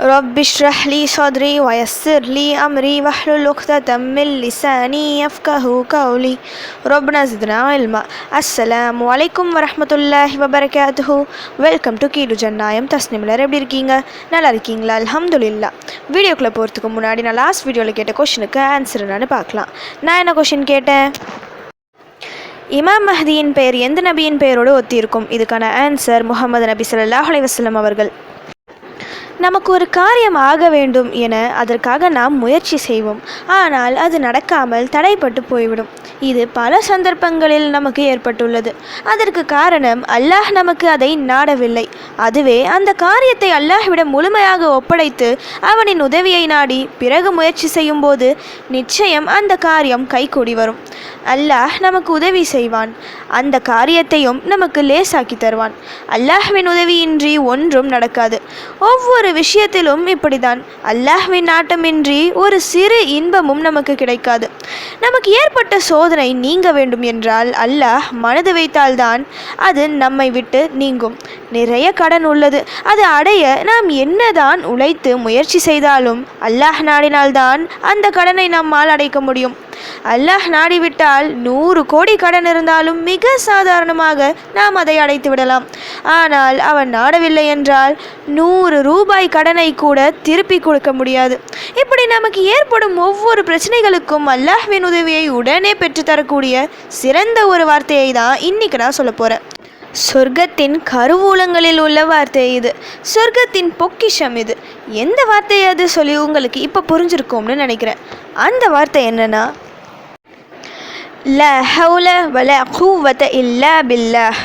رب اشرح لي صدري ويسر لي أمري واحلل عقدة من لساني يفقهوا قولي ربنا زدنا علما. அஸ்ஸலாமு அலைக்கும் வரஹ்மத்துல்லாஹி வபரகாத்துஹு. வெல்கம் டு கீழு ஜன்னாயம் தஸ்னிமிலர். எப்படி இருக்கீங்க? நல்லா இருக்கீங்களா? அல்ஹம்துலில்லாஹ். வீடியோக்குள்ளே போகிறதுக்கு முன்னாடி நான் லாஸ்ட் வீடியோவில் கேட்ட கொஷனுக்கு ஆன்சர் என்னன்னு பார்க்கலாம். நான் என்ன கொஷின் கேட்டேன்? இமாம் மஹ்தியின் பெயர் எந்த நபியின் பெயரோடு ஒத்திருக்கும்? இதுக்கான ஆன்சர் முஹம்மது நபி ஸல்லல்லாஹு அலைஹி வஸல்லம் அவர்கள். நமக்கு ஒரு காரியம் ஆக வேண்டும் என அதற்காக நாம் முயற்சி செய்வோம். ஆனால் அது நடக்காமல் தடைப்பட்டு போய்விடும். இது பல சந்தர்ப்பங்களில் நமக்கு ஏற்பட்டுள்ளது. அதற்கு காரணம் அல்லாஹ் நமக்கு அதை நாடவில்லை. அதுவே அந்த காரியத்தை அல்லாஹ்விடம் முழுமையாக ஒப்படைத்து அவனின் உதவியை நாடி பிறகு முயற்சி செய்யும் போது நிச்சயம் அந்த காரியம் கைகூடி வரும். அல்லாஹ் நமக்கு உதவி செய்வான். அந்த காரியத்தையும் நமக்கு லேசாக்கி தருவான். அல்லாஹ்வின் உதவியின்றி ஒன்றும் நடக்காது. ஒவ்வொரு விஷயத்திலும் இப்படிதான். அல்லாஹ்வின் நாட்டமின்றி ஒரு சிறு இன்பமும் நமக்கு கிடைக்காது. நமக்கு ஏற்பட்ட சோதனை நீங்க வேண்டும் என்றால் அல்லாஹ் மனது வைத்தால்தான் அது நம்மை விட்டு நீங்கும். நிறைய கடன் உள்ளது. அது அடைய நாம் என்னதான் உழைத்து முயற்சி செய்தாலும் அல்லாஹ் நாடினால்தான் அந்த கடனை நம்மால் அடைக்க முடியும். அல்லாஹ் நாடிவிட்டால் 100 கோடி கடன் இருந்தாலும் மிக சாதாரணமாக நாம் அதை அடைத்து விடலாம். ஆனால் அவன் நாடவில்லை என்றால் 100 ரூபாய் கடனை கூட திருப்பி கொடுக்க முடியாது. இப்படி நமக்கு ஏற்படும் ஒவ்வொரு பிரச்சனைகளுக்கும் அல்லாஹ்வின் உதவியை உடனே பெற்றுத்தரக்கூடிய சிறந்த ஒரு வார்த்தையை தான் இன்னைக்கு நான் சொல்ல போகிறேன். சொர்க்கத்தின் கருவூலங்களில் உள்ள வார்த்தை இது. சொர்க்கத்தின் பொக்கிஷம் இது. எந்த வார்த்தையை அது சொல்லி உங்களுக்கு இப்போ புரிஞ்சிருக்கும்னு நினைக்கிறேன். அந்த வார்த்தை என்னன்னா, லா ஹவுல வலா குவத இல்லா பில்லாஹ்.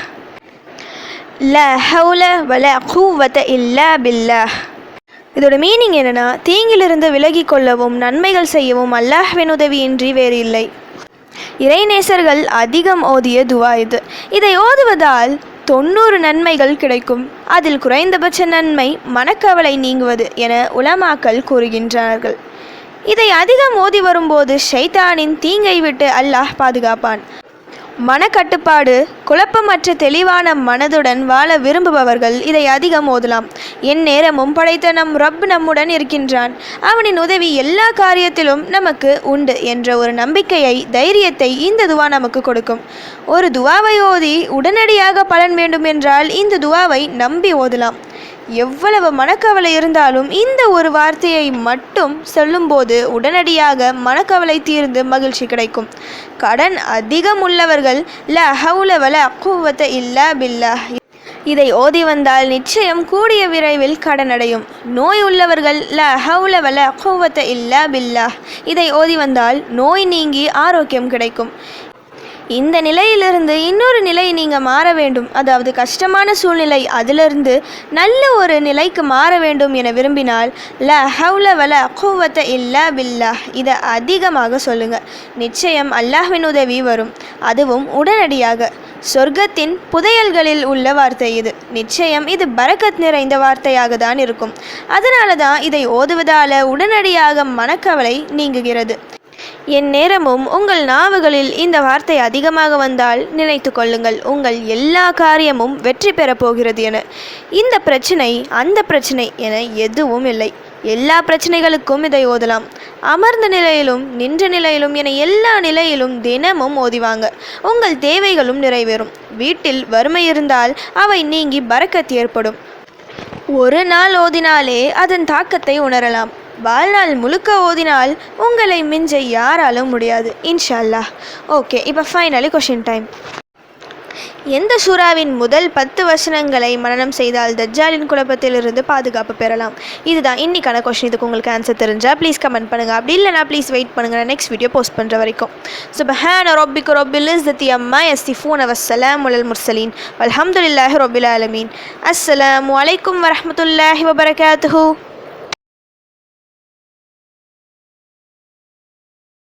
லா ஹவுல வலா குவத இல்லா பில்லாஹ். இதோட மீனிங் என்னன்னா, தீங்கிலிருந்து விலகி கொள்ளவும் நன்மைகள் செய்யவும் அல்லாஹ்வின் உதவியின்றி வேறு இல்லை. இறைநேசர்கள் அதிகம் ஓதிய துவா இது. இதை ஓதுவதால் 90 நன்மைகள் கிடைக்கும். அதில் குறைந்தபட்ச நன்மை மனக்கவலை நீங்குவது என உலமாக்கள் கூறுகின்றார்கள். இதை அதிகம் ஓதி வரும்போது ஷைத்தானின் தீங்கை விட்டு அல்லாஹ் பாதுகாப்பான். மனக்கட்டுப்பாடு, குழப்பமற்ற தெளிவான மனதுடன் வாழ விரும்புபவர்கள் இதை அதிகம் ஓதலாம். எந்நேரமும் படைத்த நம் ரப் நம்முடன் இருக்கின்றான். அவனின் உதவி எல்லா காரியத்திலும் நமக்கு உண்டு என்ற ஒரு நம்பிக்கையை, தைரியத்தை இந்த துவா நமக்கு கொடுக்கும். ஒரு துவாவை ஓதி உடனடியாக பலன் வேண்டும் என்றால் இந்த துவாவை நம்பி ஓதலாம். எவ்வளவு மனக்கவலை இருந்தாலும் இந்த ஒரு வார்த்தையை மட்டும் சொல்லும்போது உடனடியாக மனக்கவலை தீர்ந்து மகிழ்ச்சி கிடைக்கும். கடன் அதிகம் உள்ளவர்கள் லா ஹவுல வலா குவத இல்லா பில்லாஹ் இதை ஓதி வந்தால் நிச்சயம் கூடிய விரைவில் கடன் அடையும். நோய் உள்ளவர்கள் லா ஹவுல வலா குவத இல்லா பில்லாஹ் இதை ஓதி வந்தால் நோய் நீங்கி ஆரோக்கியம் கிடைக்கும். இந்த நிலையிலிருந்து இன்னொரு நிலை நீங்கள் மாற வேண்டும், அதாவது கஷ்டமான சூழ்நிலை, அதிலிருந்து நல்ல ஒரு நிலைக்கு மாற வேண்டும் என விரும்பினால் லா ஹவுல வலா குவத இல்லா பில்லாஹ் இதை அதிகமாக சொல்லுங்கள். நிச்சயம் அல்லாஹ்வின் உதவி வரும். அதுவும் உடனடியாக. சொர்க்கத்தின் புதையல்களில் உள்ள வார்த்தை இது. நிச்சயம் இது பரக்கத் நிறைந்த வார்த்தையாக தான் இருக்கும். அதனால தான் இதை ஓதுவதால் உடனடியாக மனக்கவலை நீங்குகிறது. என் நேரமும் உங்கள் நாவுகளில் இந்த வார்த்தை அதிகமாக வந்தால் நினைத்து கொள்ளுங்கள், உங்கள் எல்லா காரியமும் வெற்றி பெறப் போகிறது என. இந்த பிரச்சனை அந்த பிரச்சனை என எதுவும் இல்லை. எல்லா பிரச்சனைகளுக்கும் இதை ஓதலாம். அமர்ந்த நிலையிலும் நின்ற நிலையிலும் என எல்லா நிலையிலும் தினமும் ஓதிவாங்க. உங்கள் தேவைகளும் நிறைவேறும். வீட்டில் வறுமை இருந்தால் அவை நீங்கி பரக்கத் ஏற்படும். ஒரு நாள் ஓதினாலே அதன் தாக்கத்தை உணரலாம். வாழ்நாள் முழுக்க ஓதினால் உங்களை மிஞ்ச யாராலும் முடியாது இன்ஷா அல்லாஹ். ஓகே, இப்போ ஃபைனலி கொஷின் டைம். எந்த சூறாவின் முதல் 10 வசனங்களை மனனம் செய்தால் தஜ்ஜாலின் குழப்பத்திலிருந்து பாதுகாப்பு பெறலாம்? இதுதான் இன்னைக்கான கொஷின். இதுக்கு உங்களுக்கு ஆன்சர் தெரிஞ்சால் ப்ளீஸ் கமெண்ட் பண்ணுங்கள். அப்படி இல்லைனா ப்ளீஸ் வெயிட் பண்ணுங்கள், நான் நெக்ஸ்ட் வீடியோ போஸ்ட் பண்ணுற வரைக்கும். சுப்ஹான ரப்பிக ரப்பில் இஸ்ஸத்தி அம்மா யசிஃபூன வஸ்ஸலாமு அலல் முர்சலீன் வல்ஹம்துலில்லாஹி ரப்பில் ஆலமீன். அஸ்ஸலாமு அலைக்கும் வரஹ்மத்துல்லாஹி வபரகாத்துஹு.